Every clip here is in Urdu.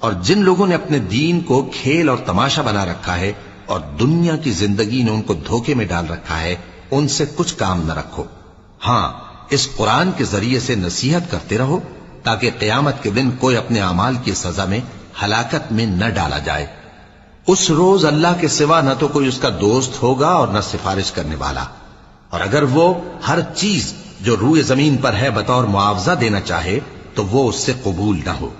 اور جن لوگوں نے اپنے دین کو کھیل اور تماشا بنا رکھا ہے اور دنیا کی زندگی نے ان کو دھوکے میں ڈال رکھا ہے، ان سے کچھ کام نہ رکھو۔ ہاں، اس قرآن کے ذریعے سے نصیحت کرتے رہو تاکہ قیامت کے دن کوئی اپنے اعمال کی سزا میں ہلاکت میں نہ ڈالا جائے۔ اس روز اللہ کے سوا نہ تو کوئی اس کا دوست ہوگا اور نہ سفارش کرنے والا، اور اگر وہ ہر چیز جو روئے زمین پر ہے بطور معاوضہ دینا چاہے تو وہ اس سے قبول نہ ہو۔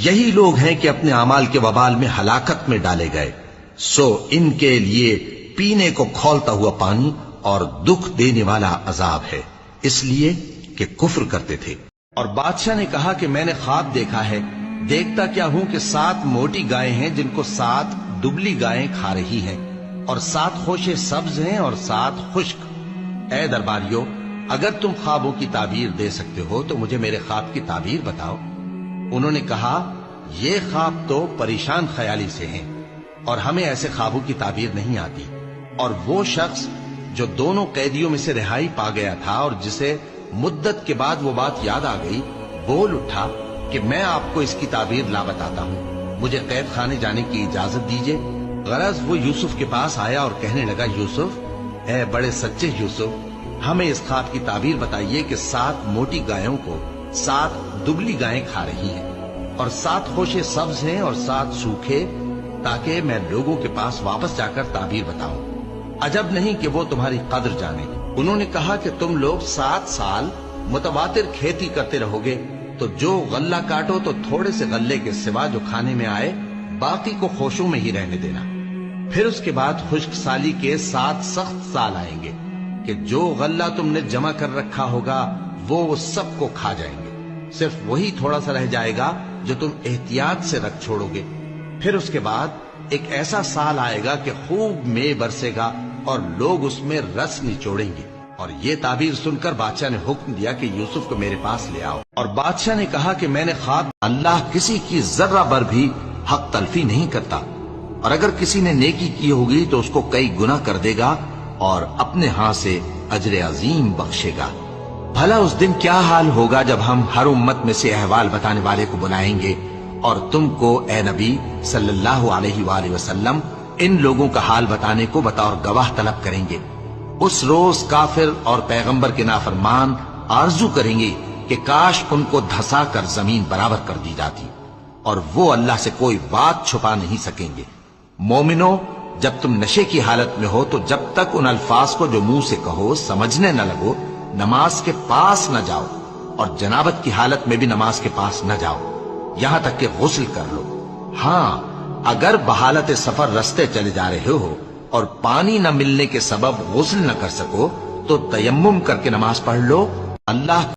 یہی لوگ ہیں کہ اپنے اعمال کے وبال میں ہلاکت میں ڈالے گئے، سو ان کے لیے پینے کو کھولتا ہوا پانی اور دکھ دینے والا عذاب ہے، اس لیے کہ کفر کرتے تھے۔ اور بادشاہ نے کہا کہ میں نے خواب دیکھا ہے، دیکھتا کیا ہوں کہ 7 موٹی گائیں ہیں جن کو 7 دبلی گائیں کھا رہی ہیں، اور 7 خوشے سبز ہیں اور 7 خشک۔ اے درباریو، اگر تم خوابوں کی تعبیر دے سکتے ہو تو مجھے میرے خواب کی تعبیر بتاؤ۔ انہوں نے کہا، یہ خواب تو پریشان خیالی سے ہیں اور ہمیں ایسے خوابوں کی تعبیر نہیں آتی۔ اور وہ شخص جو دونوں قیدیوں میں سے رہائی پا گیا تھا اور جسے مدت کے بعد وہ بات یاد آ گئی، بول اٹھا کہ میں آپ کو اس کی تعبیر لا بتاتا ہوں، مجھے قید خانے جانے کی اجازت دیجیے۔ غرض وہ یوسف کے پاس آیا اور کہنے لگا، یوسف، اے بڑے سچے یوسف، ہمیں اس خواب کی تعبیر بتائیے کہ 7 موٹی گایوں کو 7 دبلی گائیں کھا رہی ہیں، اور 7 خوشے سبز ہیں اور 7 سوکھے، تاکہ میں لوگوں کے پاس واپس جا کر تعبیر بتاؤں۔ عجب نہیں کہ وہ تمہاری قدر جانے۔ انہوں نے کہا کہ تم لوگ 7 سال متواتر کھیتی کرتے رہو گے، تو جو غلہ کاٹو تو تھوڑے سے غلے کے سوا جو کھانے میں آئے باقی کو خوشوں میں ہی رہنے دینا۔ پھر اس کے بعد خشک سالی کے 7 سخت سال آئیں گے کہ جو غلہ تم نے جمع کر رکھا ہوگا وہ سب کو کھا جائیں گے، صرف وہی تھوڑا سا رہ جائے گا جو تم احتیاط سے رکھ چھوڑو گے۔ پھر اس کے بعد ایک ایسا سال آئے گا کہ خوب مے برسے گا اور لوگ اس میں رس نچوڑیں گے۔ اور یہ تعبیر سن کر بادشاہ نے حکم دیا کہ یوسف کو میرے پاس لے آؤ۔ اور بادشاہ نے کہا کہ میں نے خواب، اللہ کسی کی ذرہ بر بھی حق تلفی نہیں کرتا، اور اگر کسی نے نیکی کی ہوگی تو اس کو کئی گنا کر دے گا اور اپنے ہاں سے اجر عظیم بخشے گا۔ بھلا اس دن کیا حال ہوگا جب ہم ہر امت میں سے احوال بتانے والے کو بلائیں گے اور تم کو اے نبی صلی اللہ علیہ وآلہ وسلم ان لوگوں کا حال بتانے کو بطور گواہ طلب کریں گے۔ اس روز کافر اور پیغمبر کے نافرمان آرزو کریں گے کہ کاش ان کو دھسا کر زمین برابر کر دی جاتی، اور وہ اللہ سے کوئی بات چھپا نہیں سکیں گے۔ مومنو، جب تم نشے کی حالت میں ہو تو جب تک ان الفاظ کو جو منہ سے کہو سمجھنے نہ لگو، نماز کے پاس نہ جاؤ، اور جنابت کی حالت میں بھی نماز کے پاس نہ جاؤ یہاں تک کہ غسل کر لو۔ ہاں، اگر بحالت سفر رستے چلے جا رہے ہو اور پانی نہ ملنے کے سبب غسل نہ کر سکو تو تیمم کر کے نماز پڑھ لو۔ اللہ